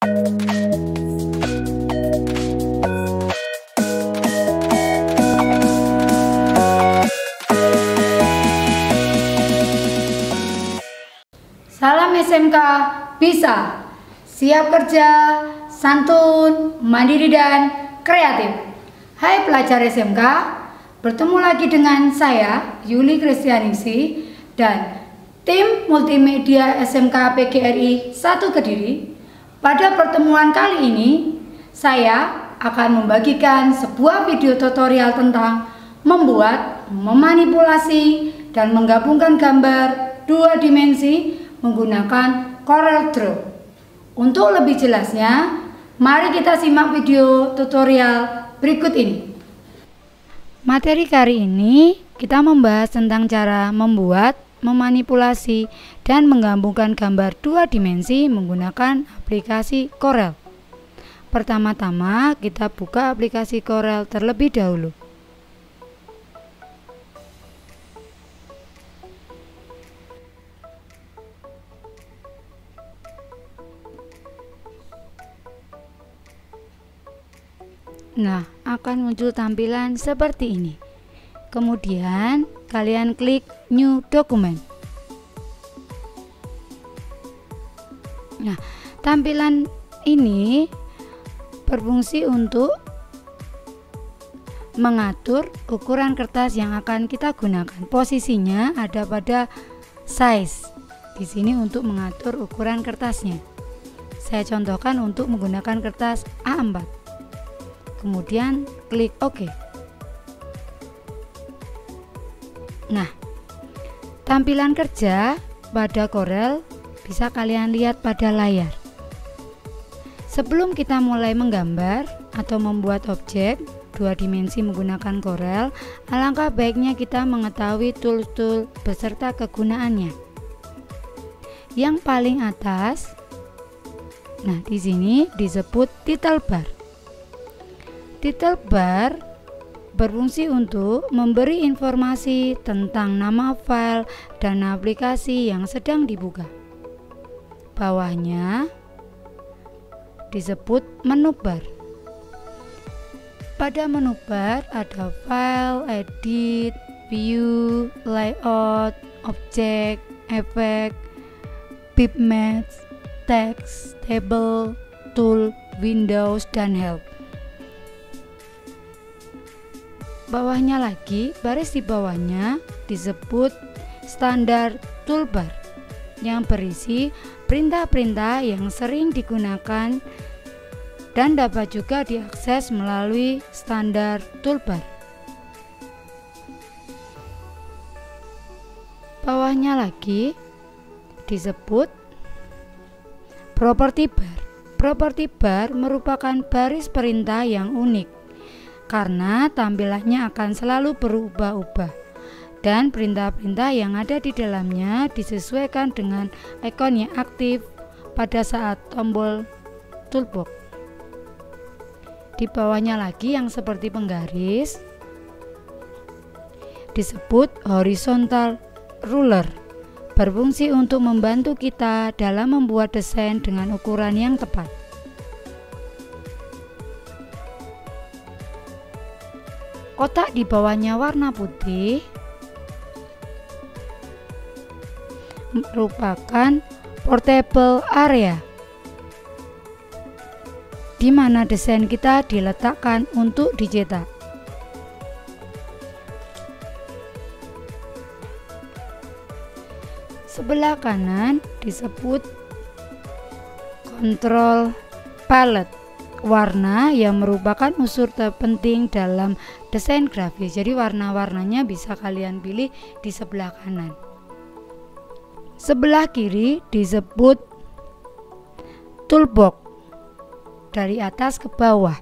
Salam SMK bisa, siap kerja, santun, mandiri dan kreatif. Hai pelajar SMK, bertemu lagi dengan saya Yuli Kristianisi dan tim multimedia SMK PGRI 1 Kediri. Pada pertemuan kali ini, saya akan membagikan sebuah video tutorial tentang membuat, memanipulasi, dan menggabungkan gambar 2 dimensi menggunakan CorelDRAW. Untuk lebih jelasnya, mari kita simak video tutorial berikut ini. Materi kali ini kita membahas tentang cara membuat, memanipulasi, dan menggabungkan gambar 2 dimensi menggunakan aplikasi Corel. Pertama-tama kita buka aplikasi Corel terlebih dahulu. Nah, akan muncul tampilan seperti ini. Kemudian, kalian klik New Document. Nah, tampilan ini berfungsi untuk mengatur ukuran kertas yang akan kita gunakan. Posisinya ada pada size. Di sini untuk mengatur ukuran kertasnya. Saya contohkan untuk menggunakan kertas A4. Kemudian klik OK. Nah, tampilan kerja pada Corel bisa kalian lihat pada layar. Sebelum kita mulai menggambar atau membuat objek 2 dimensi menggunakan Corel, alangkah baiknya kita mengetahui tool-tool beserta kegunaannya. Yang paling atas, nah di sini disebut title bar. Title bar berfungsi untuk memberi informasi tentang nama file dan aplikasi yang sedang dibuka. Bawahnya disebut menu bar. Pada menu bar ada file, edit, view, layout, objek, efek, bitmaps, text, table, tool, windows, dan help. Bawahnya lagi, baris di bawahnya disebut standar toolbar yang berisi perintah-perintah yang sering digunakan dan dapat juga diakses melalui standar toolbar. Bawahnya lagi disebut property bar. Property bar merupakan baris perintah yang unik karena tampilannya akan selalu berubah-ubah dan perintah-perintah yang ada di dalamnya disesuaikan dengan ikon yang aktif pada saat tombol toolbox. Di bawahnya lagi yang seperti penggaris disebut horizontal ruler, berfungsi untuk membantu kita dalam membuat desain dengan ukuran yang tepat. Kotak di bawahnya warna putih merupakan portable area, di mana desain kita diletakkan untuk dicetak. Sebelah kanan disebut control palette, warna yang merupakan unsur terpenting dalam desain grafis. Jadi warna-warnanya bisa kalian pilih di sebelah kanan. Sebelah kiri disebut toolbox, dari atas ke bawah.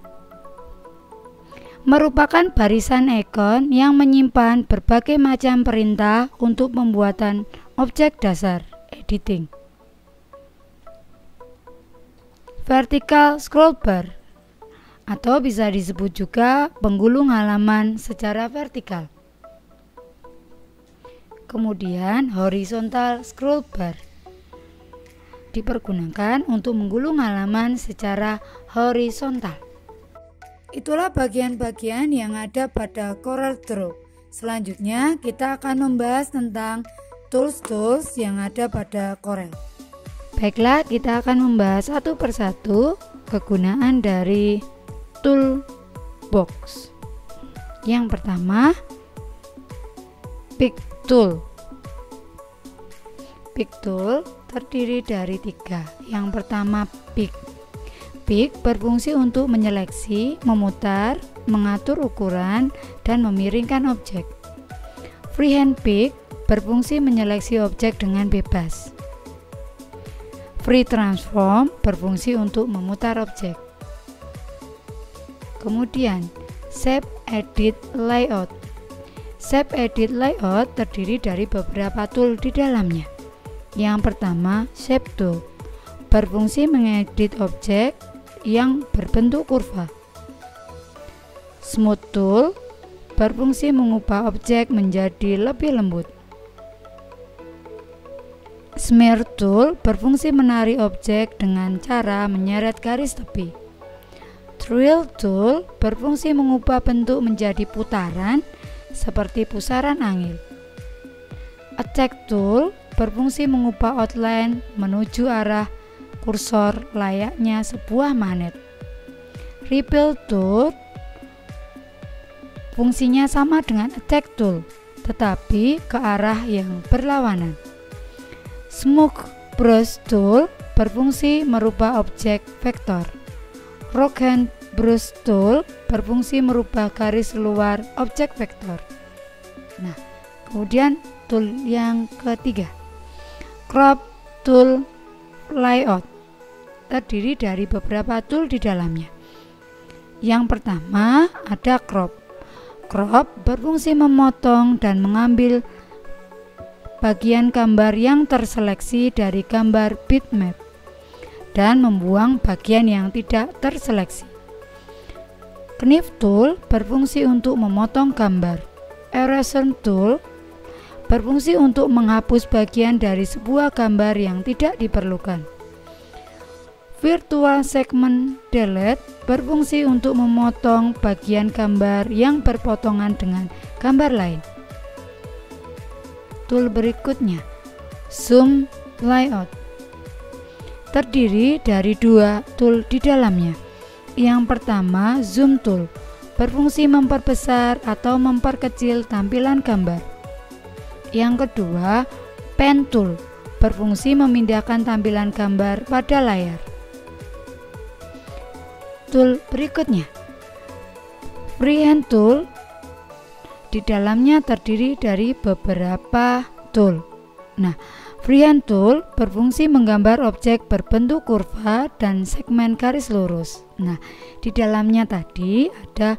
Merupakan barisan ikon yang menyimpan berbagai macam perintah untuk pembuatan objek dasar editing. Vertical scroll bar atau bisa disebut juga penggulung halaman secara vertikal. Kemudian horizontal scroll bar dipergunakan untuk menggulung halaman secara horizontal. Itulah bagian-bagian yang ada pada CorelDRAW. Selanjutnya kita akan membahas tentang tools-tools yang ada pada Corel. Baiklah, kita akan membahas satu persatu kegunaan dari toolbox. Yang pertama, pick tool. Pick tool terdiri dari 3. Yang pertama, pick. Pick berfungsi untuk menyeleksi, memutar, mengatur ukuran, dan memiringkan objek. Freehand pick berfungsi menyeleksi objek dengan bebas. Free transform berfungsi untuk memutar objek. Kemudian, shape edit layout. Shape edit layout terdiri dari beberapa tool di dalamnya. Yang pertama, shape tool berfungsi mengedit objek yang berbentuk kurva. Smooth tool berfungsi mengubah objek menjadi lebih lembut. Smear tool berfungsi menarik objek dengan cara menyeret garis tepi. Drill tool berfungsi mengubah bentuk menjadi putaran seperti pusaran angin. Attack tool berfungsi mengubah outline menuju arah kursor layaknya sebuah magnet. Repel tool fungsinya sama dengan attack tool, tetapi ke arah yang berlawanan. Smooth brush tool berfungsi merubah objek vektor. Rock and brush tool berfungsi merubah garis luar objek vektor. Nah, kemudian tool yang ketiga, crop tool layout, terdiri dari beberapa tool di dalamnya. Yang pertama ada crop. Crop berfungsi memotong dan mengambil bagian gambar yang terseleksi dari gambar bitmap dan membuang bagian yang tidak terseleksi. Knife tool berfungsi untuk memotong gambar. Eraser tool berfungsi untuk menghapus bagian dari sebuah gambar yang tidak diperlukan. Virtual segment delete berfungsi untuk memotong bagian gambar yang berpotongan dengan gambar lain. Tool berikutnya, zoom layout, terdiri dari 2 tool di dalamnya. Yang pertama, zoom tool berfungsi memperbesar atau memperkecil tampilan gambar. Yang kedua, pen tool berfungsi memindahkan tampilan gambar pada layar. Tool berikutnya, freehand tool, di dalamnya terdiri dari beberapa tool. Nah, freehand tool berfungsi menggambar objek berbentuk kurva dan segmen garis lurus. Nah, di dalamnya tadi ada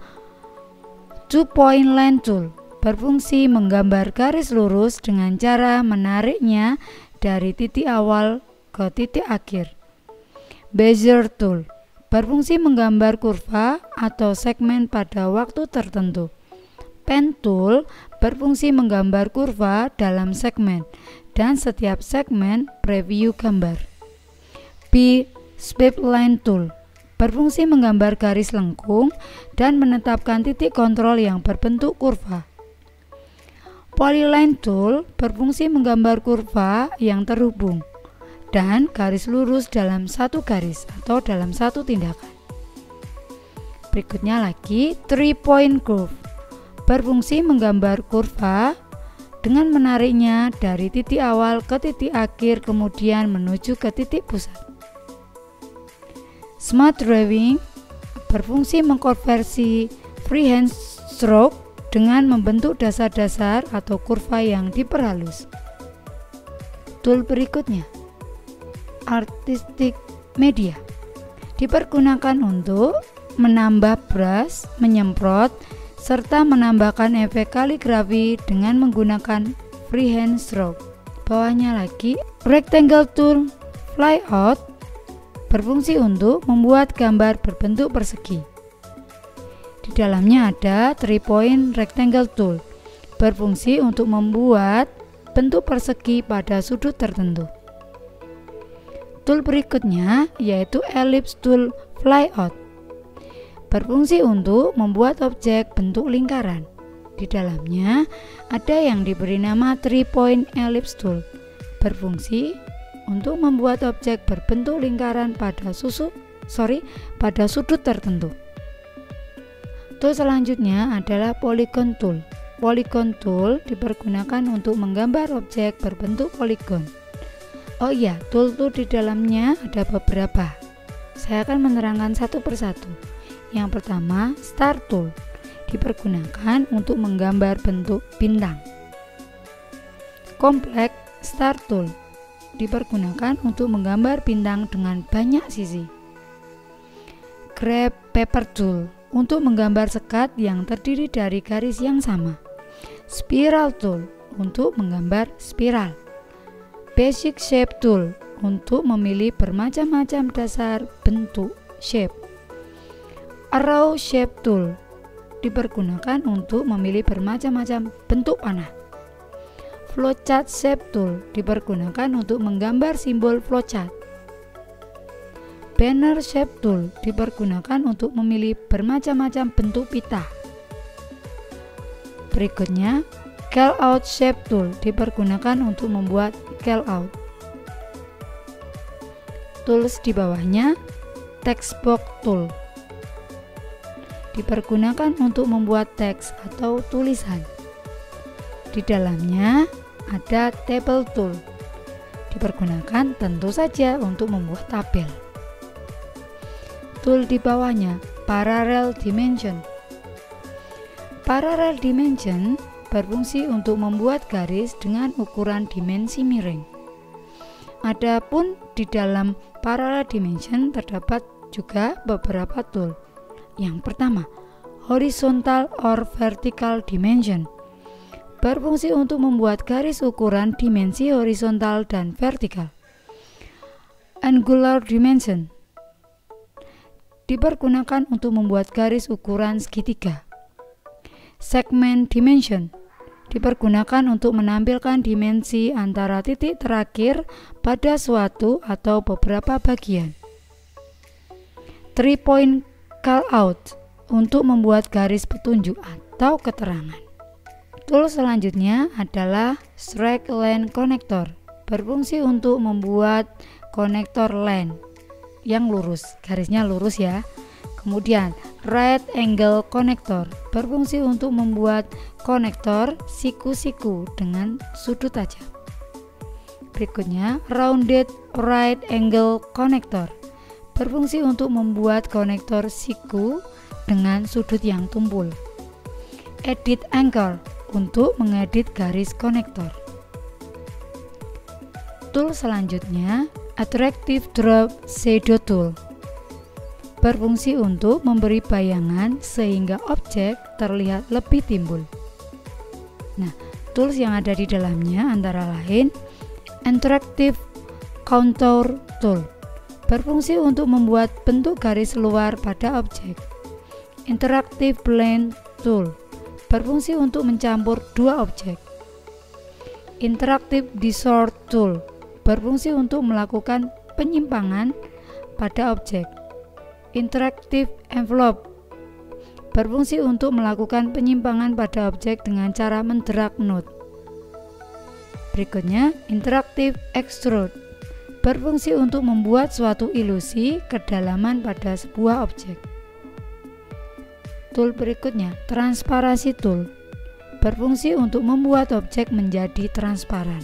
2 point line tool berfungsi menggambar garis lurus dengan cara menariknya dari titik awal ke titik akhir. Bezier tool berfungsi menggambar kurva atau segmen pada waktu tertentu. Pen tool berfungsi menggambar kurva dalam segmen dan setiap segmen preview gambar. B-Sweep line tool berfungsi menggambar garis lengkung dan menetapkan titik kontrol yang berbentuk kurva. Polyline tool berfungsi menggambar kurva yang terhubung dan garis lurus dalam satu garis atau dalam satu tindakan. Berikutnya lagi, 3 point curve berfungsi menggambar kurva dengan menariknya dari titik awal ke titik akhir kemudian menuju ke titik pusat. Smart drawing berfungsi mengkonversi freehand stroke dengan membentuk dasar-dasar atau kurva yang diperhalus. Tool berikutnya, artistic media, dipergunakan untuk menambah brush, menyemprot, serta menambahkan efek kaligrafi dengan menggunakan freehand stroke. Bawahnya lagi, rectangle tool flyout berfungsi untuk membuat gambar berbentuk persegi. Di dalamnya ada 3 point rectangle tool berfungsi untuk membuat bentuk persegi pada sudut tertentu. Tool berikutnya yaitu ellipse tool flyout. Berfungsi untuk membuat objek bentuk lingkaran. Di dalamnya ada yang diberi nama 3-point ellipse tool. Berfungsi untuk membuat objek berbentuk lingkaran pada sudut tertentu. Tool selanjutnya adalah polygon tool. Polygon tool dipergunakan untuk menggambar objek berbentuk poligon. Oh iya, tool di dalamnya ada beberapa. Saya akan menerangkan satu persatu. Yang pertama, star tool. Dipergunakan untuk menggambar bentuk bintang. Complex star tool dipergunakan untuk menggambar bintang dengan banyak sisi. Graph paper tool untuk menggambar sekat yang terdiri dari garis yang sama. Spiral tool untuk menggambar spiral. Basic shape tool untuk memilih bermacam-macam dasar bentuk shape. Arrow shape tool dipergunakan untuk memilih bermacam-macam bentuk panah. Flowchart shape tool dipergunakan untuk menggambar simbol flowchart. Banner shape tool dipergunakan untuk memilih bermacam-macam bentuk pita. Berikutnya, callout shape tool dipergunakan untuk membuat callout. Tools di bawahnya, text box tool dipergunakan untuk membuat teks atau tulisan. Di dalamnya ada table tool, dipergunakan tentu saja untuk membuat tabel. Tool di bawahnya, parallel dimension. Parallel dimension berfungsi untuk membuat garis dengan ukuran dimensi miring. Adapun di dalam parallel dimension terdapat juga beberapa tool. Yang pertama, horizontal or vertical dimension. Berfungsi untuk membuat garis ukuran dimensi horizontal dan vertikal. Angular dimension dipergunakan untuk membuat garis ukuran segitiga. Segment dimension dipergunakan untuk menampilkan dimensi antara titik terakhir pada suatu atau beberapa bagian. 3-point callout untuk membuat garis petunjuk atau keterangan. Tool selanjutnya adalah straight line connector. Berfungsi untuk membuat konektor line yang lurus, garisnya lurus ya. Kemudian right angle connector berfungsi untuk membuat konektor siku-siku dengan sudut tajam. Berikutnya, rounded right angle connector berfungsi untuk membuat konektor siku dengan sudut yang tumpul. Edit anchor untuk mengedit garis konektor. Tool selanjutnya, attractive drop shadow tool. Berfungsi untuk memberi bayangan sehingga objek terlihat lebih timbul. Nah, tools yang ada di dalamnya antara lain interactive contour tool. Berfungsi untuk membuat bentuk garis luar pada objek. Interactive blend tool berfungsi untuk mencampur dua objek. Interactive distort tool berfungsi untuk melakukan penyimpangan pada objek. Interactive envelope berfungsi untuk melakukan penyimpangan pada objek dengan cara mendrag node. Berikutnya, interactive extrude berfungsi untuk membuat suatu ilusi kedalaman pada sebuah objek. Tool berikutnya, transparansi tool, berfungsi untuk membuat objek menjadi transparan.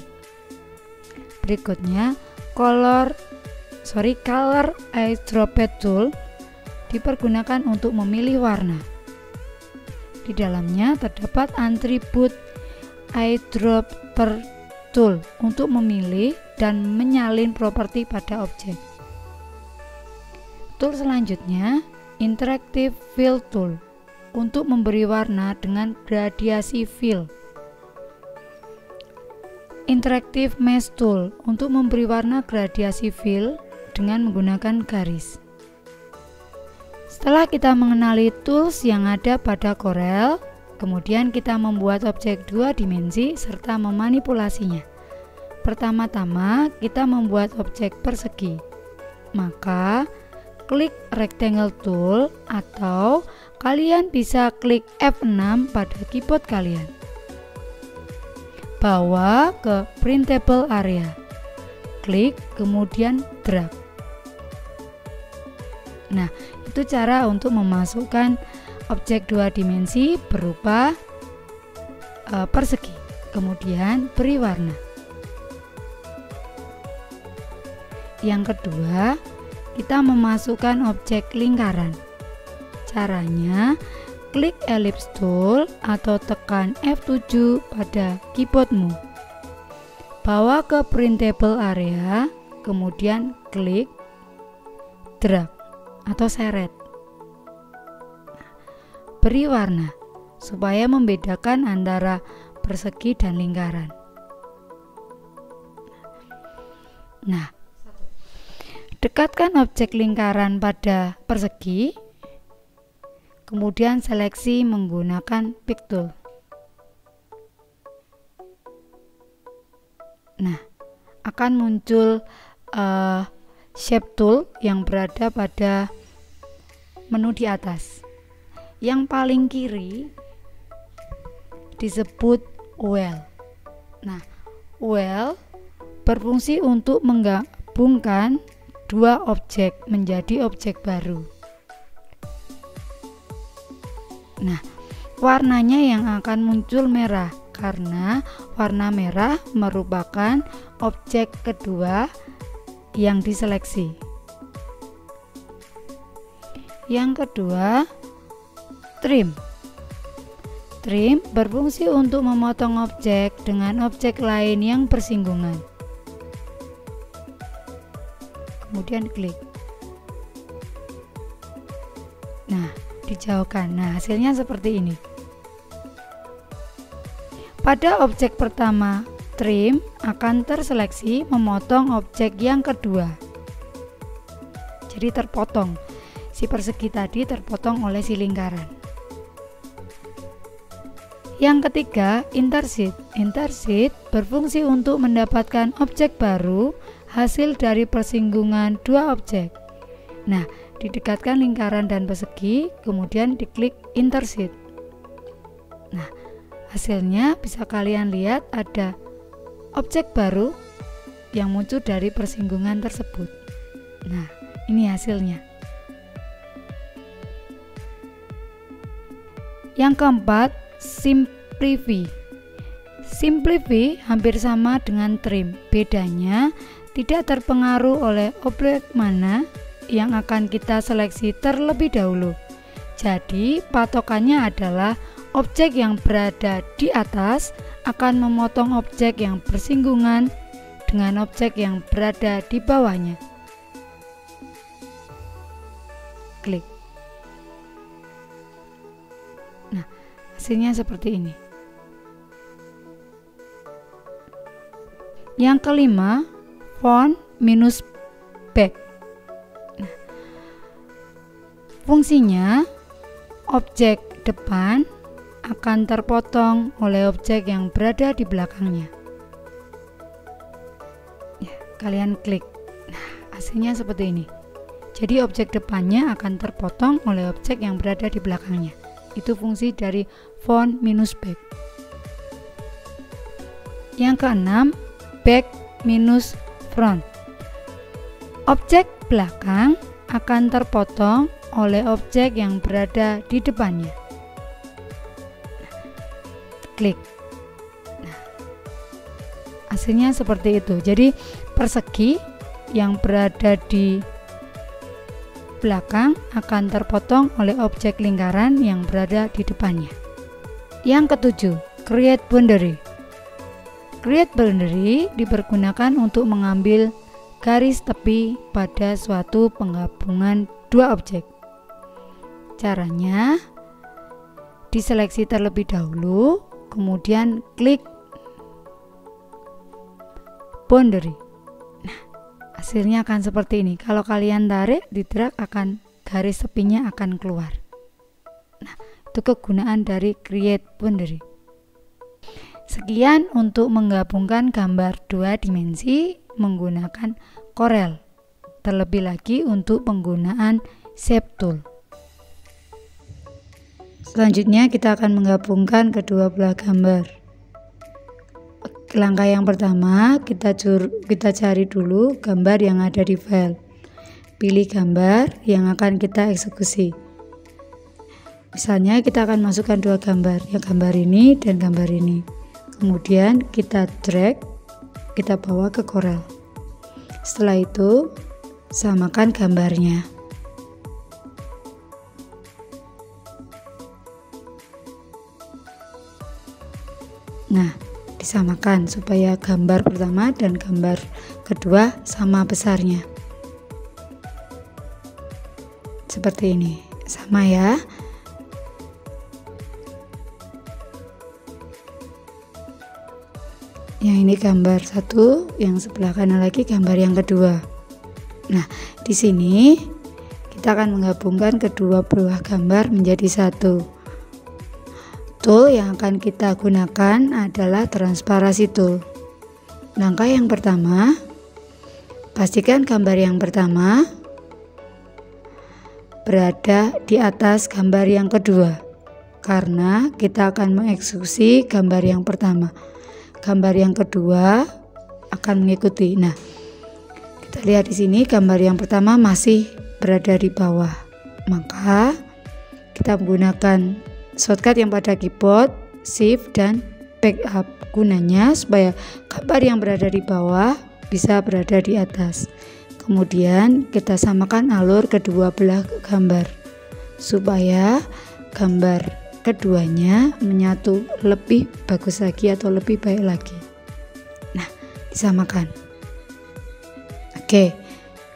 Berikutnya, color eyedropper tool dipergunakan untuk memilih warna. Di dalamnya terdapat atribut eyedropper tool untuk memilih dan menyalin properti pada objek. Tool selanjutnya, interactive fill tool untuk memberi warna dengan gradiasi fill. Interactive mesh tool untuk memberi warna gradiasi fill dengan menggunakan garis. Setelah kita mengenali tools yang ada pada Corel, kemudian kita membuat objek 2 dimensi serta memanipulasinya. Pertama-tama kita membuat objek persegi. maka klik Rectangle Tool atau kalian bisa klik F6 pada keyboard kalian. Bawa ke Printable Area. Klik kemudian drag. Nah, itu cara untuk memasukkan objek 2 dimensi berupa persegi. Kemudian beri warna. Yang kedua, kita memasukkan objek lingkaran. Caranya, klik Ellipse Tool atau tekan F7 pada keyboardmu. Bawa ke Printable Area, kemudian klik drag atau seret. Beri warna supaya membedakan antara persegi dan lingkaran. Nah, dekatkan objek lingkaran pada persegi, kemudian seleksi menggunakan Pick Tool. Nah, akan muncul Shape Tool yang berada pada menu di atas. Yang paling kiri disebut Well. Nah, Well berfungsi untuk menggabungkan dua objek menjadi objek baru. Nah, warnanya yang akan muncul merah karena warna merah merupakan objek kedua yang diseleksi. Yang kedua, Trim. Trim berfungsi untuk memotong objek dengan objek lain yang bersinggungan. Kemudian klik. Nah, dijauhkan. Nah, hasilnya seperti ini. Pada objek pertama, trim akan terseleksi memotong objek yang kedua. Jadi terpotong. Si persegi tadi terpotong oleh si lingkaran. Yang ketiga, Interseat. Interseat berfungsi untuk mendapatkan objek baru hasil dari persinggungan dua objek. Nah, didekatkan lingkaran dan persegi, kemudian diklik Interseat. Nah, hasilnya bisa kalian lihat ada objek baru yang muncul dari persinggungan tersebut. Nah, ini hasilnya. Yang keempat, Simplify. Simplify hampir sama dengan trim. Bedanya tidak terpengaruh oleh objek mana yang akan kita seleksi terlebih dahulu. Jadi, patokannya adalah objek yang berada di atas akan memotong objek yang bersinggungan dengan objek yang berada di bawahnya. Klik. Nah, hasilnya seperti ini. Yang kelima, Front minus Back. Nah, fungsinya objek depan akan terpotong oleh objek yang berada di belakangnya. Ya, kalian klik. Nah, hasilnya seperti ini. Jadi objek depannya akan terpotong oleh objek yang berada di belakangnya. Itu fungsi dari Front minus Back. Yang keenam, Back minus Front. Objek belakang akan terpotong oleh objek yang berada di depannya. Klik. Nah, hasilnya seperti itu. Jadi persegi yang berada di belakang akan terpotong oleh objek lingkaran yang berada di depannya. Yang ketujuh, Create Boundary. Create Boundary dipergunakan untuk mengambil garis tepi pada suatu penggabungan dua objek. Caranya, diseleksi terlebih dahulu, kemudian klik Boundary. Nah, hasilnya akan seperti ini. Kalau kalian tarik, di drag akan garis tepinya akan keluar. Nah, itu kegunaan dari Create Boundary. Sekian untuk menggabungkan gambar dua dimensi menggunakan Corel. terlebih lagi untuk penggunaan Shape Tool. Selanjutnya kita akan menggabungkan kedua belah gambar. Langkah yang pertama, kita cari dulu gambar yang ada di file. Pilih gambar yang akan kita eksekusi. Misalnya kita akan masukkan dua gambar, yang gambar ini dan gambar ini. Kemudian kita drag, kita bawa ke Corel. Setelah itu samakan gambarnya. Nah, disamakan supaya gambar pertama dan gambar kedua sama besarnya. Seperti ini, sama ya. Yang ini gambar satu, yang sebelah kanan lagi gambar yang kedua. Nah, di sini kita akan menggabungkan kedua belah gambar menjadi satu. Tool yang akan kita gunakan adalah transparansi tool. Langkah yang pertama, pastikan gambar yang pertama berada di atas gambar yang kedua, karena kita akan mengeksekusi gambar yang pertama. Gambar yang kedua akan mengikuti. Nah, kita lihat di sini gambar yang pertama masih berada di bawah. Maka kita menggunakan shortcut yang pada keyboard, Shift dan Backup. Gunanya supaya gambar yang berada di bawah bisa berada di atas. Kemudian kita samakan alur kedua belah gambar supaya gambar keduanya menyatu lebih bagus lagi atau lebih baik lagi. Nah, disamakan. Oke,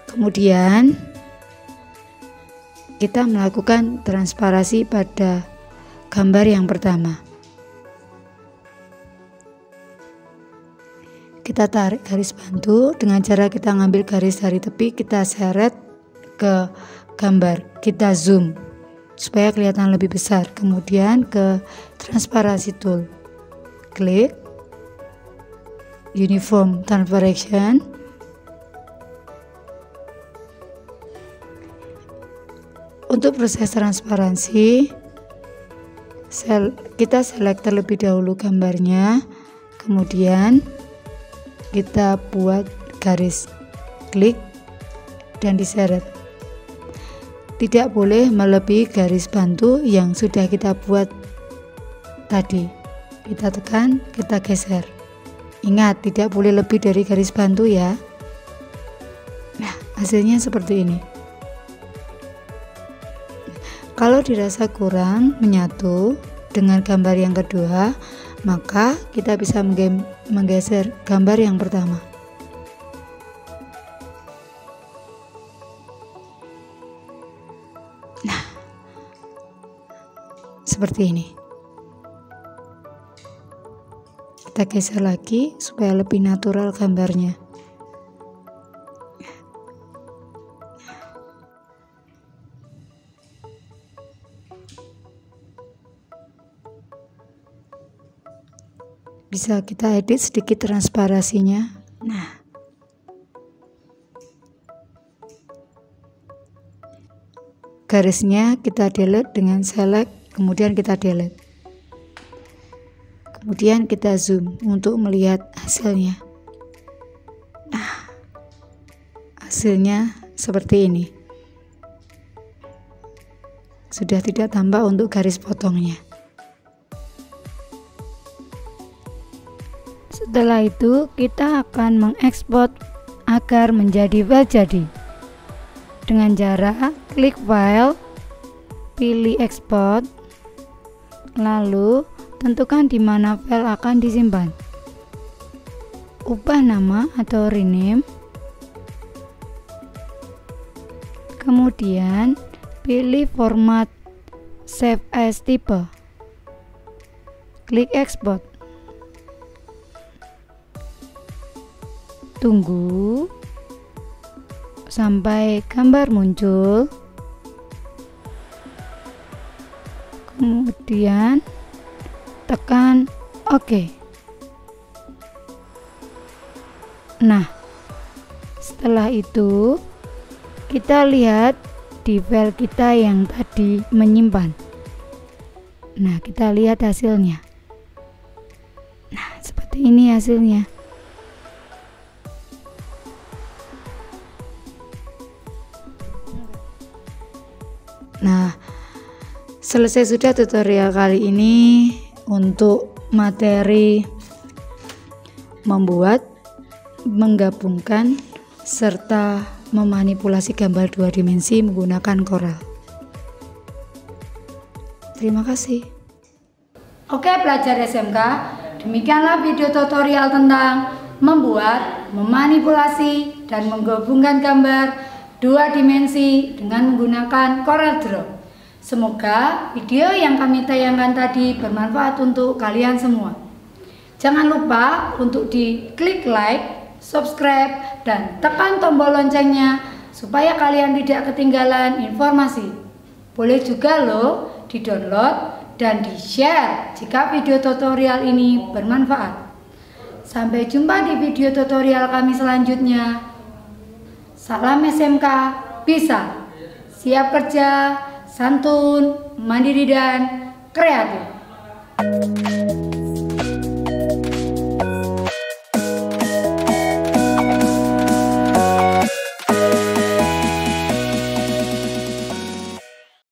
kemudian kita melakukan transparansi pada gambar yang pertama. Kita tarik garis bantu dengan cara kita ngambil garis dari tepi, kita seret ke gambar, kita zoom supaya kelihatan lebih besar. Kemudian ke transparansi tool, klik uniform transparency. Untuk proses transparansi, kita select terlebih dahulu gambarnya, kemudian kita buat garis, klik dan diseret. Tidak boleh melebihi garis bantu yang sudah kita buat tadi. Kita tekan, kita geser. Ingat, tidak boleh lebih dari garis bantu ya. Nah, hasilnya seperti ini. Kalau dirasa kurang menyatu dengan gambar yang kedua, maka kita bisa menggeser gambar yang pertama. Nah, seperti ini. Kita geser lagi supaya lebih natural gambarnya. Bisa kita edit sedikit transparansinya. Nah, garisnya kita delete dengan select, kemudian kita delete. Kemudian kita zoom untuk melihat hasilnya. Nah, hasilnya seperti ini. Sudah tidak tambah untuk garis potongnya. Setelah itu kita akan mengekspor agar menjadi file jadi. Dengan cara klik file, pilih export, lalu tentukan di mana file akan disimpan. Ubah nama atau rename. Kemudian pilih format save as type. Klik export. Tunggu sampai gambar muncul. Kemudian tekan OK. Nah, setelah itu kita lihat di file kita yang tadi menyimpan. Nah, kita lihat hasilnya. Nah, seperti ini hasilnya. Nah, selesai sudah tutorial kali ini untuk materi membuat, menggabungkan, serta memanipulasi gambar 2 dimensi menggunakan Corel. Terima kasih. Oke pelajar SMK, demikianlah video tutorial tentang membuat, memanipulasi, dan menggabungkan gambar 2 dimensi dengan menggunakan Corel Draw. Semoga video yang kami tayangkan tadi bermanfaat untuk kalian semua. Jangan lupa untuk diklik like, subscribe, dan tekan tombol loncengnya supaya kalian tidak ketinggalan informasi. Boleh juga loh di-download dan di-share jika video tutorial ini bermanfaat. Sampai jumpa di video tutorial kami selanjutnya. Salam SMK, bisa, siap kerja, santun, mandiri, dan kreatif.